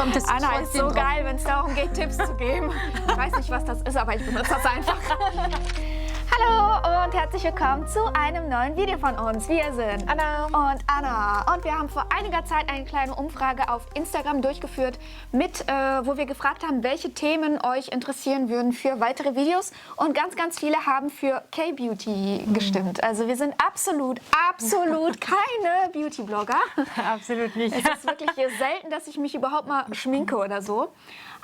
kommt es Anna ist so trotzdem drauf. geil, wenn es darum geht, Tipps zu geben. Ich weiß nicht, was das ist, aber ich benutze das einfach. Hallo und herzlich willkommen zu einem neuen Video von uns. Wir sind Anna und Anna und wir haben vor einiger Zeit eine kleine Umfrage auf Instagram durchgeführt, wo wir gefragt haben, welche Themen euch interessieren würden für weitere Videos, und ganz viele haben für K-Beauty gestimmt. Also wir sind absolut keine Beauty-Blogger. Absolut nicht. Es ist wirklich selten, dass ich mich überhaupt mal schminke oder so.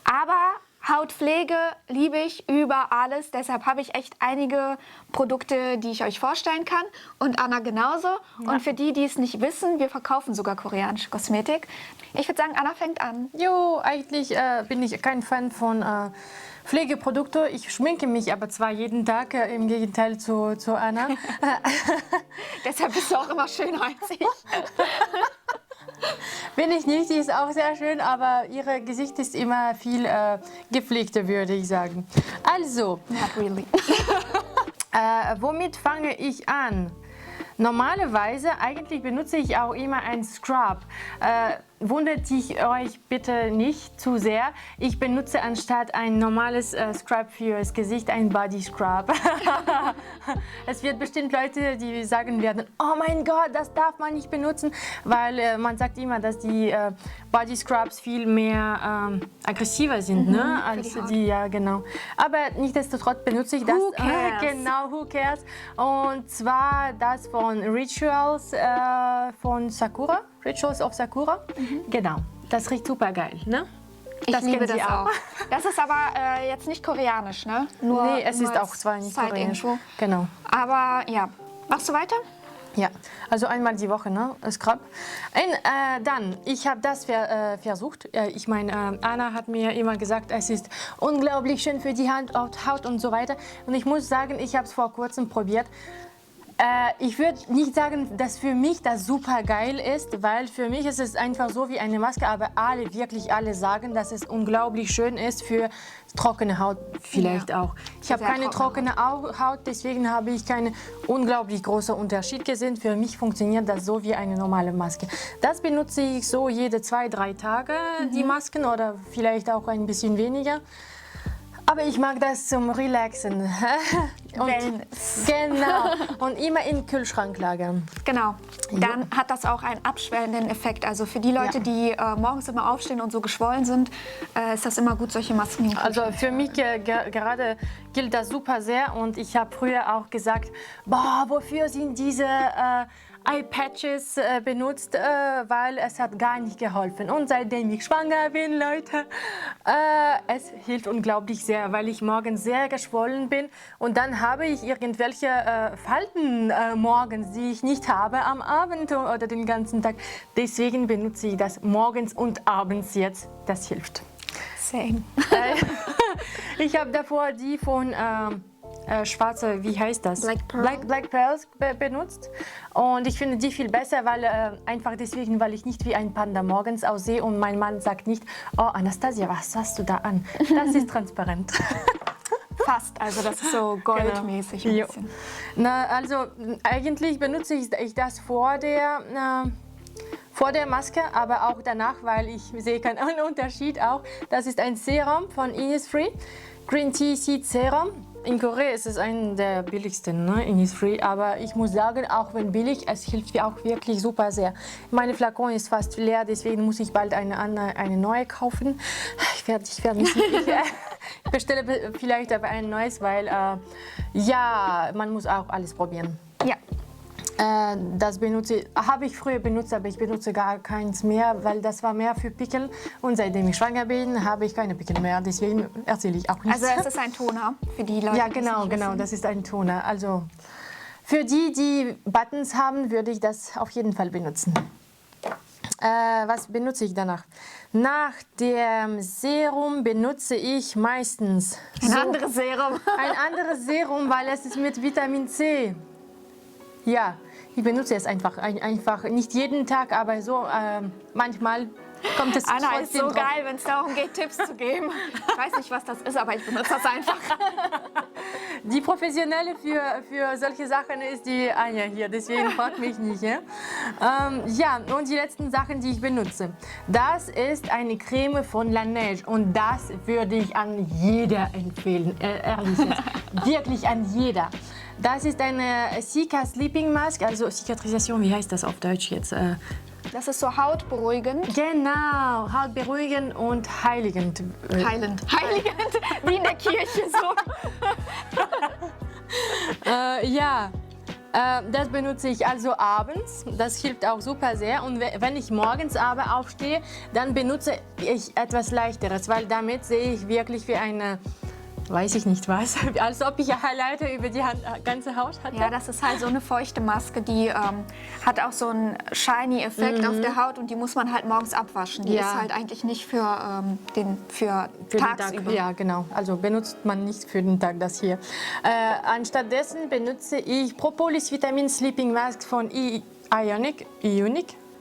Aber Hautpflege liebe ich über alles. Deshalb habe ich echt einige Produkte, die ich euch vorstellen kann. Und Anna genauso. Ja. Und für die, die es nicht wissen, wir verkaufen sogar koreanische Kosmetik. Ich würde sagen, Anna fängt an. Jo, eigentlich bin ich kein Fan von Pflegeprodukten. Ich schminke mich aber zwar jeden Tag, im Gegenteil zu Anna. Deshalb bist du auch immer schöner als ich. Bin ich nicht, die ist auch sehr schön, aber ihr Gesicht ist immer viel gepflegter, würde ich sagen. Also, Not really. womit fange ich an? Normalerweise, eigentlich benutze ich auch immer einen Scrub. Wundert sich euch bitte nicht zu sehr. Ich benutze anstatt ein normales Scrub fürs Gesicht ein Body Scrub. Es wird bestimmt Leute, die sagen werden, oh mein Gott, das darf man nicht benutzen, weil man sagt immer, dass die Body Scrubs viel mehr aggressiver sind, ne, als die, ja genau. Aber nichtsdestotrotz benutze ich das. Who cares? Genau, who cares? Und zwar das von Rituals von Sakura. Rituals of Sakura. Genau, das riecht super geil, ne? Ich liebe kennen Sie das auch. Das ist aber jetzt nicht koreanisch, ne? Nee, es nur ist als auch zwar nicht koreanisch. Side-Info. Genau. Aber ja, machst du weiter? Ja, also einmal die Woche, ne? Scrub. Dann, ich habe das versucht. Ich meine, Anna hat mir immer gesagt, es ist unglaublich schön für die Haut und so weiter. Und ich muss sagen, ich habe es vor kurzem probiert. Ich würde nicht sagen, dass für mich das super geil ist, weil für mich ist es einfach so wie eine Maske, aber wirklich alle sagen, dass es unglaublich schön ist für trockene Haut vielleicht auch. Ich habe keine trockene Haut, deswegen habe ich keinen unglaublich großen Unterschied gesehen. Für mich funktioniert das so wie eine normale Maske. Das benutze ich so jede 2-3 Tage, die Masken, oder vielleicht auch ein bisschen weniger. Aber ich mag das zum Relaxen. Genau. Und immer im Kühlschrank lagern. Genau. Dann hat das auch einen abschwellenden Effekt. Also für die Leute, die morgens immer aufstehen und so geschwollen sind, ist das immer gut, solche Masken im Also für mich gerade gilt das super sehr. Und ich habe früher auch gesagt, boah, wofür sind diese Eye-Patches benutzt, weil es hat gar nicht geholfen. Und seitdem ich schwanger bin, Leute, es hilft unglaublich sehr, weil ich morgens sehr geschwollen bin und dann habe ich irgendwelche Falten morgens, die ich nicht habe am Abend oder den ganzen Tag. Deswegen benutze ich das morgens und abends jetzt. Das hilft. Same. Ich habe davor die von schwarze, wie heißt das? Black Pearl. Black Pearls benutzt. Und ich finde die viel besser, weil einfach deswegen, weil ich nicht wie ein Panda morgens aussehe und mein Mann sagt nicht, oh Anastasia, was hast du da an? Das ist transparent. Fast, also das ist so goldmäßig. Genau. Ein bisschen. Na, also eigentlich benutze ich das vor der Maske, aber auch danach, weil ich sehe keinen Unterschied auch. Das ist ein Serum von Innisfree, Green Tea Seed Serum. In Korea ist es ein der billigsten, ne, Innisfree, aber ich muss sagen, auch wenn billig, es hilft mir auch wirklich super sehr. Meine Flakon ist fast leer, deswegen muss ich bald eine neue kaufen. Ich werde nicht, ich bestelle vielleicht aber ein neues, weil ja, man muss auch alles probieren. Ja. Das habe ich früher benutzt, aber ich benutze gar keins mehr, weil das war mehr für Pickel. Und seitdem ich schwanger bin, habe ich keine Pickel mehr. Deswegen erzähle ich auch nichts. Also es ist ein Toner für die Leute, ja, die es nicht genau, wissen. das ist ein Toner. Also für die Buttons haben, würde ich das auf jeden Fall benutzen. Was benutze ich danach? Nach dem Serum benutze ich meistens ein anderes Serum. Ein anderes Serum, weil es ist mit Vitamin C. Ja, ich benutze es einfach nicht jeden Tag, aber so manchmal kommt es Anna ist so trotzdem drauf. geil, wenn es darum geht, Tipps zu geben. Ich weiß nicht, was das ist, aber ich benutze das einfach. Die Professionelle für solche Sachen ist die Anja hier, deswegen fragt mich nicht. Ja? Ja, und die letzten Sachen, die ich benutze. Das ist eine Creme von Laneige und das würde ich an jeder empfehlen, ehrlich jetzt. Wirklich an jeder. Das ist eine Cica Sleeping Mask, also Zikatrisation, wie heißt das auf Deutsch jetzt? Das ist so hautberuhigend. Genau, hautberuhigend und heiligend. Heilend. Heiligend, wie in der Kirche so. Ja, das benutze ich also abends. Das hilft auch super sehr. Und wenn ich morgens aber aufstehe, dann benutze ich etwas Leichteres, weil damit sehe ich wirklich wie eine, weiß ich nicht was, als ob ich Highlighter über die ganze Haut hatte. Ja, das ist halt so eine feuchte Maske, die hat auch so einen shiny Effekt auf der Haut und die muss man halt morgens abwaschen. Die ist halt eigentlich nicht für tagsüber. Den Tag. Ja, genau. Also benutzt man nicht für den Tag das hier. Anstattdessen benutze ich Propolis Vitamin Sleeping Mask von Ionic.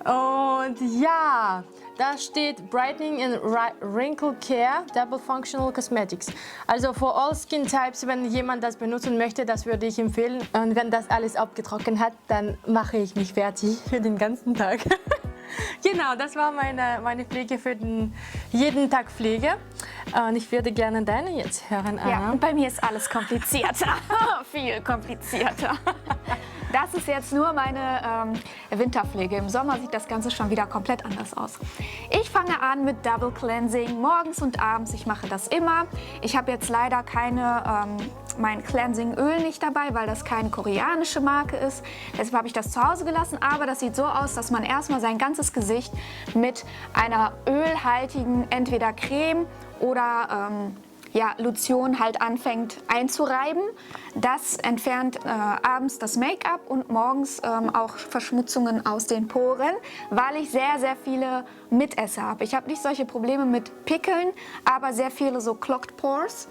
Und ja, da steht Brightening and Wrinkle Care Double Functional Cosmetics. Also for all skin types, wenn jemand das benutzen möchte, das würde ich empfehlen. Und wenn das alles abgetrocknet hat, dann mache ich mich fertig für den ganzen Tag. Genau, das war meine Pflege für den jeden Tag Pflege. Und ich würde gerne deine jetzt hören, Anna. Ja, und bei mir ist alles komplizierter. Viel komplizierter. Das ist jetzt nur meine Winterpflege. Im Sommer sieht das Ganze schon wieder komplett anders aus. Ich fange an mit Double Cleansing, morgens und abends. Ich mache das immer. Ich habe jetzt leider mein Cleansing-Öl nicht dabei, weil das keine koreanische Marke ist. Deshalb habe ich das zu Hause gelassen. Aber das sieht so aus, dass man erstmal sein ganzes Gesicht mit einer ölhaltigen, entweder Creme oder Lotion halt anfängt einzureiben. Das entfernt abends das Make-up und morgens auch Verschmutzungen aus den Poren, weil ich sehr, sehr viele Mitesser habe. Ich habe nicht solche Probleme mit Pickeln, aber sehr viele so Clogged Pores.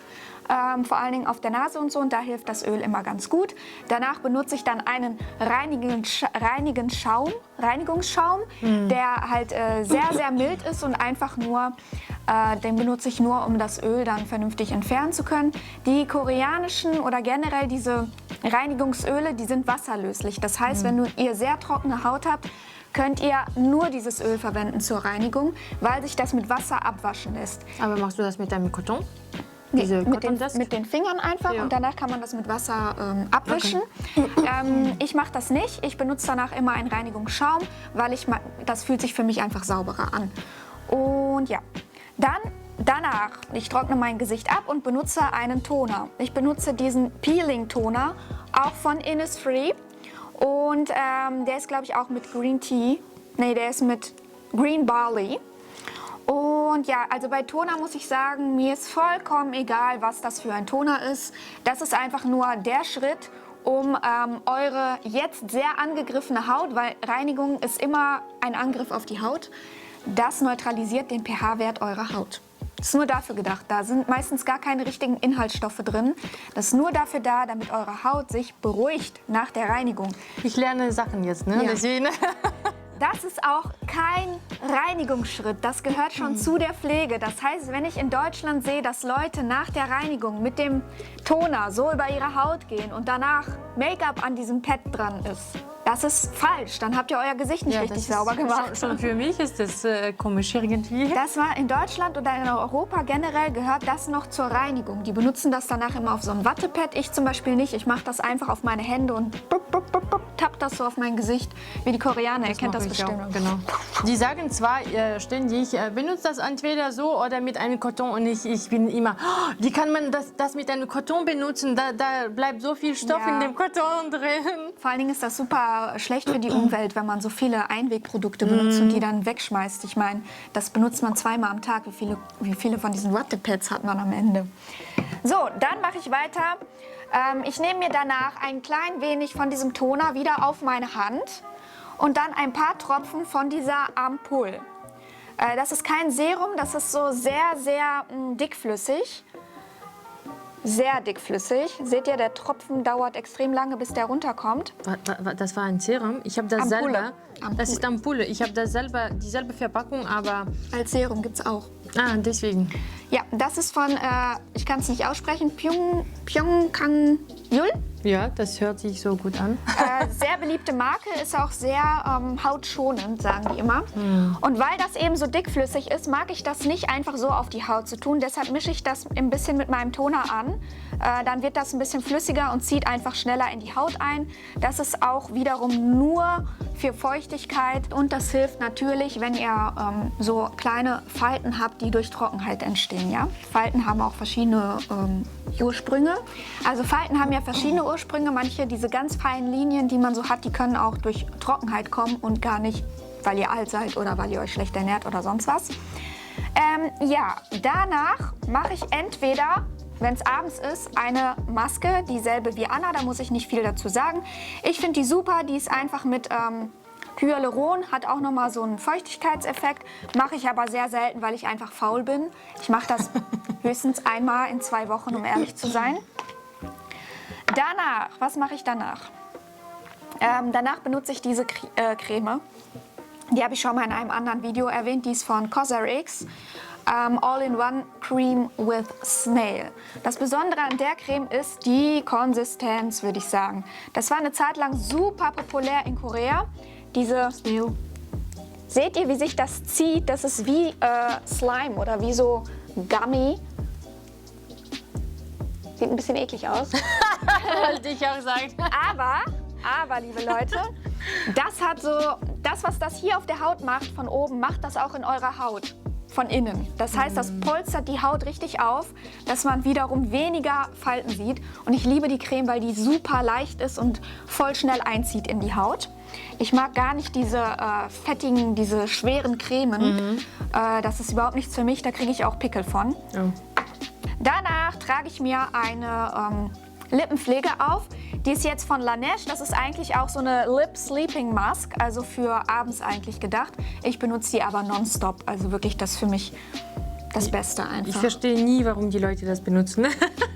Vor allen Dingen auf der Nase und so, und da hilft das Öl immer ganz gut. Danach benutze ich dann einen Reinigungsschaum, der halt sehr, sehr mild ist und einfach nur, den benutze ich nur, um das Öl dann vernünftig entfernen zu können. Die koreanischen oder generell diese Reinigungsöle, die sind wasserlöslich. Das heißt, wenn ihr sehr trockene Haut habt, könnt ihr nur dieses Öl verwenden zur Reinigung, weil sich das mit Wasser abwaschen lässt. Aber machst du das mit deinem Coton? Nee, mit den Fingern einfach, und danach kann man das mit Wasser abwischen. Okay. Ich mache das nicht. Ich benutze danach immer einen Reinigungsschaum, weil das fühlt sich für mich einfach sauberer an. Und ja, danach, ich trockne mein Gesicht ab und benutze einen Toner. Ich benutze diesen Peeling-Toner, auch von Innisfree. Und der ist, glaube ich, auch mit Green Tea. Nee, der ist mit Green Barley. Und ja, also bei Toner muss ich sagen, mir ist vollkommen egal, was das für ein Toner ist. Das ist einfach nur der Schritt, um eure jetzt sehr angegriffene Haut, weil Reinigung ist immer ein Angriff auf die Haut, das neutralisiert den pH-Wert eurer Haut. Das ist nur dafür gedacht. Da sind meistens gar keine richtigen Inhaltsstoffe drin. Das ist nur dafür da, damit eure Haut sich beruhigt nach der Reinigung. Ich lerne Sachen jetzt, ne? Ja. Deswegen. Das ist auch kein Reinigungsschritt, das gehört schon zu der Pflege. Das heißt, wenn ich in Deutschland sehe, dass Leute nach der Reinigung mit dem Toner so über ihre Haut gehen und danach Make-up an diesem Pad dran ist, das ist falsch. Dann habt ihr euer Gesicht nicht richtig sauber gemacht. Schon für mich ist das komisch irgendwie. Das war in Deutschland oder in Europa generell gehört das noch zur Reinigung. Die benutzen das danach immer auf so ein Wattepad. Ich zum Beispiel nicht. Ich mache das einfach auf meine Hände und tapp das so auf mein Gesicht, wie die Koreaner. Ihr kennt das bestimmt. Auch, genau. Die sagen zwar ständig, benutzt das entweder so oder mit einem Coton, und ich bin immer, wie kann man das mit einem Coton benutzen? Da bleibt so viel Stoff in dem Coton drin. Vor allen Dingen ist das super schlecht für die Umwelt, wenn man so viele Einwegprodukte benutzt und die dann wegschmeißt. Ich meine, das benutzt man zweimal am Tag. Wie viele von diesen Wattepads hat man am Ende? So, dann mache ich weiter. Ich nehme mir danach ein klein wenig von diesem Toner wieder auf meine Hand und dann ein paar Tropfen von dieser Ampoule. Das ist kein Serum, das ist so sehr, sehr dickflüssig. Sehr dickflüssig. Seht ihr, der Tropfen dauert extrem lange, bis der runterkommt. Das war ein Serum? Ich habe das Ampoule. selber. Das ist Ampoule. Ich habe das selber, dieselbe Verpackung, aber... Als Serum gibt es auch. Ah, deswegen. Ja, das ist von, ich kann es nicht aussprechen, Pyeongkang Yul. Ja, das hört sich so gut an. Sehr beliebte Marke, ist auch sehr hautschonend, sagen die immer. Und weil das eben so dickflüssig ist, mag ich das nicht einfach so auf die Haut zu tun. Deshalb mische ich das ein bisschen mit meinem Toner an. Dann wird das ein bisschen flüssiger und zieht einfach schneller in die Haut ein. Das ist auch wiederum nur für Feuchtigkeit und das hilft natürlich, wenn ihr so kleine Falten habt, die durch Trockenheit entstehen. Ja? Falten haben auch verschiedene Ursprünge. Also Falten haben ja verschiedene Ursprünge. Manche, diese ganz feinen Linien, die man so hat, die können auch durch Trockenheit kommen und gar nicht, weil ihr alt seid oder weil ihr euch schlecht ernährt oder sonst was. Ja, danach mache ich entweder, wenn es abends ist, eine Maske, dieselbe wie Anna, da muss ich nicht viel dazu sagen. Ich finde die super, die ist einfach mit Hyaluron, hat auch nochmal so einen Feuchtigkeitseffekt, mache ich aber sehr selten, weil ich einfach faul bin. Ich mache das höchstens einmal in 2 Wochen, um ehrlich zu sein. Danach, was mache ich danach? Danach benutze ich diese Creme. Die habe ich schon mal in einem anderen Video erwähnt, die ist von Cosrx. All-in-One Cream with Snail. Das Besondere an der Creme ist die Konsistenz, würde ich sagen. Das war eine Zeit lang super populär in Korea. Diese Snail. Seht ihr, wie sich das zieht? Das ist wie Slime oder wie so Gummy. Sieht ein bisschen eklig aus. Wollte ich auch sagen. Aber, liebe Leute, das, was das hier auf der Haut macht, von oben, macht das auch in eurer Haut. Von innen. Das heißt, das polstert die Haut richtig auf, dass man wiederum weniger Falten sieht. Und ich liebe die Creme, weil die super leicht ist und voll schnell einzieht in die Haut. Ich mag gar nicht diese fettigen, diese schweren Cremen. Das ist überhaupt nichts für mich, da kriege ich auch Pickel von. Oh. Danach trage ich mir eine Lippenpflege auf. Die ist jetzt von Laneige. Das ist eigentlich auch so eine Lip Sleeping Mask, also für abends eigentlich gedacht. Ich benutze die aber nonstop, also wirklich das für mich das Beste einfach. Ich verstehe nie, warum die Leute das benutzen.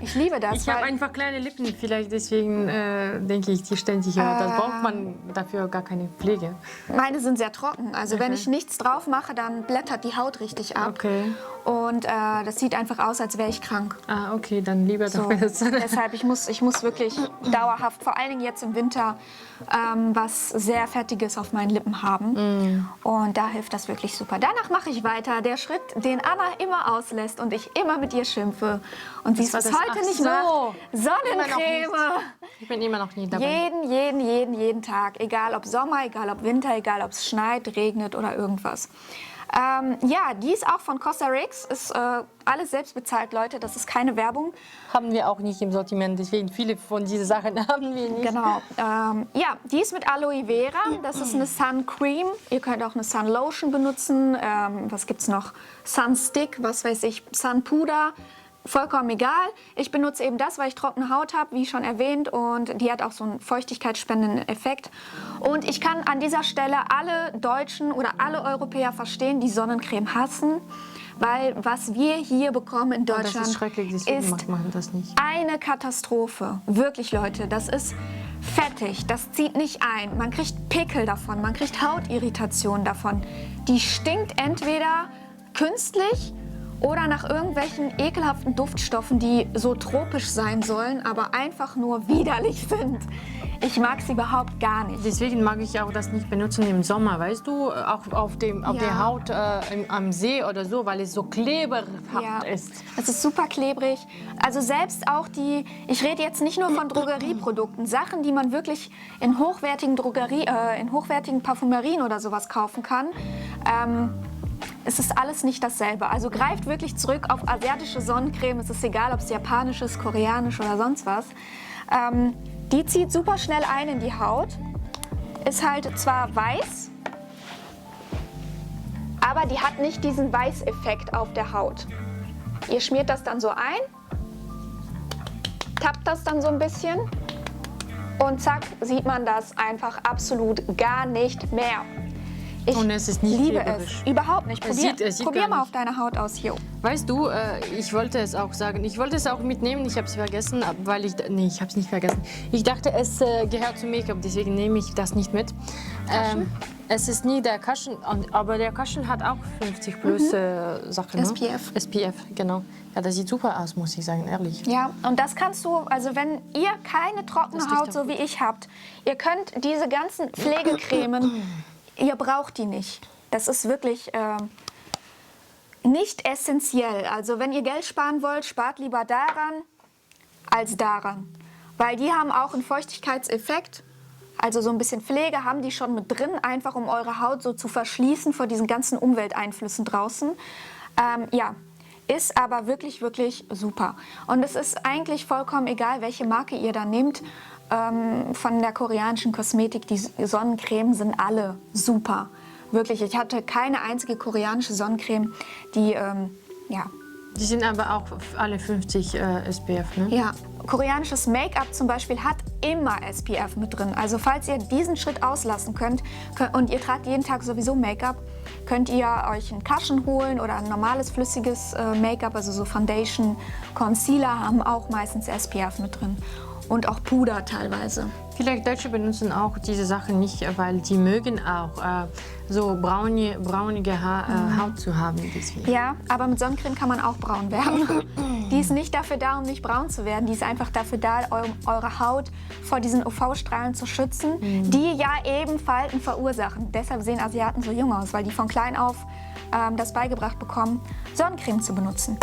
Ich liebe das. Ich habe einfach kleine Lippen, vielleicht deswegen denke ich, die ständig. Das braucht man dafür gar keine Pflege. Meine sind sehr trocken. Also wenn ich nichts drauf mache, dann blättert die Haut richtig ab. Okay. Und das sieht einfach aus, als wäre ich krank. Ah, okay, dann lieber So. doch das. Deshalb, ich muss wirklich dauerhaft, vor allen Dingen jetzt im Winter, was sehr Fettiges auf meinen Lippen haben. Und da hilft das wirklich super. Danach mache ich weiter. Der Schritt, den Anna immer auslässt und ich immer mit ihr schimpfe. Und sie es bis heute nicht macht. Sonnencreme. Ich bin immer noch nie dabei. Jeden Tag. Egal ob Sommer, egal ob Winter, egal ob es schneit, regnet oder irgendwas. Ja, die ist auch von Cosrx. Ist alles selbst bezahlt, Leute. Das ist keine Werbung. Haben wir auch nicht im Sortiment, deswegen viele von diesen Sachen haben wir nicht. Genau. Ja, die ist mit Aloe Vera. Das ist eine Sun Cream. Ihr könnt auch eine Sun Lotion benutzen. Was gibt's noch? Sun Stick, was weiß ich, Sun Puder. Vollkommen egal. Ich benutze eben das, weil ich trockene Haut habe, wie schon erwähnt. Und die hat auch so einen feuchtigkeitsspendenden Effekt. Und ich kann an dieser Stelle alle Deutschen oder alle Europäer verstehen, die Sonnencreme hassen. Weil was wir hier bekommen in Deutschland Das ist schrecklich, deswegen ist macht man das nicht. eine Katastrophe. Wirklich, Leute. Das ist fettig. Das zieht nicht ein. Man kriegt Pickel davon. Man kriegt Hautirritationen davon. Die stinkt entweder künstlich oder nach irgendwelchen ekelhaften Duftstoffen, die so tropisch sein sollen, aber einfach nur widerlich sind. Ich mag sie überhaupt gar nicht. Deswegen mag ich auch das nicht benutzen im Sommer, weißt du, auch auf der Haut am See oder so, weil es so kleberhaft ist. Es ist super klebrig. Also selbst auch ich rede jetzt nicht nur von Drogerieprodukten, Sachen, die man wirklich in hochwertigen in hochwertigen Parfümerien oder sowas kaufen kann. Es ist alles nicht dasselbe. Also greift wirklich zurück auf asiatische Sonnencreme. Es ist egal, ob es japanisch ist, koreanisch oder sonst was. Die zieht super schnell ein in die Haut. Ist halt zwar weiß, aber die hat nicht diesen Weißeffekt auf der Haut. Ihr schmiert das dann so ein, tappt das dann so ein bisschen und zack, sieht man das einfach absolut gar nicht mehr. Ich Und es ist nicht liebe kleberisch. es. Überhaupt nicht. Es sieht Probier gar mal nicht. auf deine Haut aus hier. Weißt du, ich wollte es auch sagen. Ich wollte es auch mitnehmen, ich habe es vergessen, weil ich habe es nicht vergessen. Ich dachte, es gehört zum Make-up, deswegen nehme ich das nicht mit. Es ist nie der Cushion, aber der Cushion hat auch 50 plus Sachen. SPF. Ne? SPF, genau. Ja, das sieht super aus, muss ich sagen, ehrlich. Ja, und das kannst du, also wenn ihr keine trockene Das riecht Haut, so wie ich habt, ihr könnt diese ganzen Pflegecremen, ihr braucht die nicht. Das ist wirklich nicht essentiell. Also wenn ihr Geld sparen wollt, spart lieber daran als daran. Weil die haben auch einen Feuchtigkeitseffekt. Also so ein bisschen Pflege haben die schon mit drin, einfach um eure Haut so zu verschließen vor diesen ganzen Umwelteinflüssen draußen. Ja, ist aber wirklich, wirklich super. Und es ist eigentlich vollkommen egal, welche Marke ihr da nehmt. Von der koreanischen Kosmetik, die Sonnencreme sind alle super. Wirklich, ich hatte keine einzige koreanische Sonnencreme, die, ja. Die sind aber auch alle 50 SPF, ne? Ja, koreanisches Make-up zum Beispiel hat immer SPF mit drin. Also falls ihr diesen Schritt auslassen könnt und ihr tragt jeden Tag sowieso Make-up, könnt ihr euch einen Cushion holen oder ein normales flüssiges Make-up, also so Foundation, Concealer haben auch meistens SPF mit drin. Und auch Puder teilweise. Viele Deutsche benutzen auch diese Sachen nicht, weil die mögen auch so braunige Haut zu haben. Deswegen. Ja, aber mit Sonnencreme kann man auch braun werden. Die ist nicht dafür da, um nicht braun zu werden. Die ist einfach dafür da, eure Haut vor diesen UV-Strahlen zu schützen, die ja eben Falten verursachen. Deshalb sehen Asiaten so jung aus, weil die von klein auf das beigebracht bekommen, Sonnencreme zu benutzen.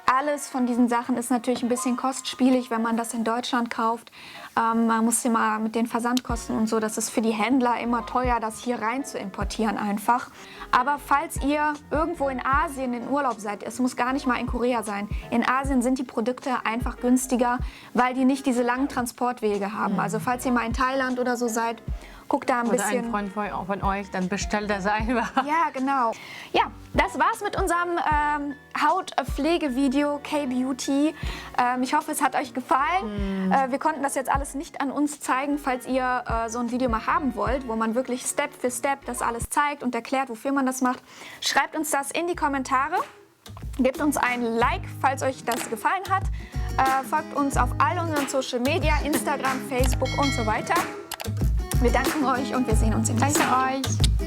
Alles von diesen Sachen ist natürlich ein bisschen kostspielig, wenn man das in Deutschland kauft. Man muss ja mal mit den Versandkosten und so, das ist für die Händler immer teuer, das hier rein zu importieren einfach. Aber falls ihr irgendwo in Asien in Urlaub seid, es muss gar nicht mal in Korea sein, in Asien sind die Produkte einfach günstiger, weil die nicht diese langen Transportwege haben. Also falls ihr mal in Thailand oder so seid, guckt da ein Oder bisschen. ein Freund von euch, dann bestellt das einfach. Ja, genau. Ja, das war's mit unserem Hautpflegevideo K-Beauty. Ich hoffe, es hat euch gefallen. Wir konnten das jetzt alles nicht an uns zeigen, falls ihr so ein Video mal haben wollt, wo man wirklich Step für Step das alles zeigt und erklärt, wofür man das macht. Schreibt uns das in die Kommentare. Gebt uns ein Like, falls euch das gefallen hat. Folgt uns auf all unseren Social Media, Instagram, Facebook und so weiter. Wir danken euch und wir sehen uns im nächsten Mal. Danke euch.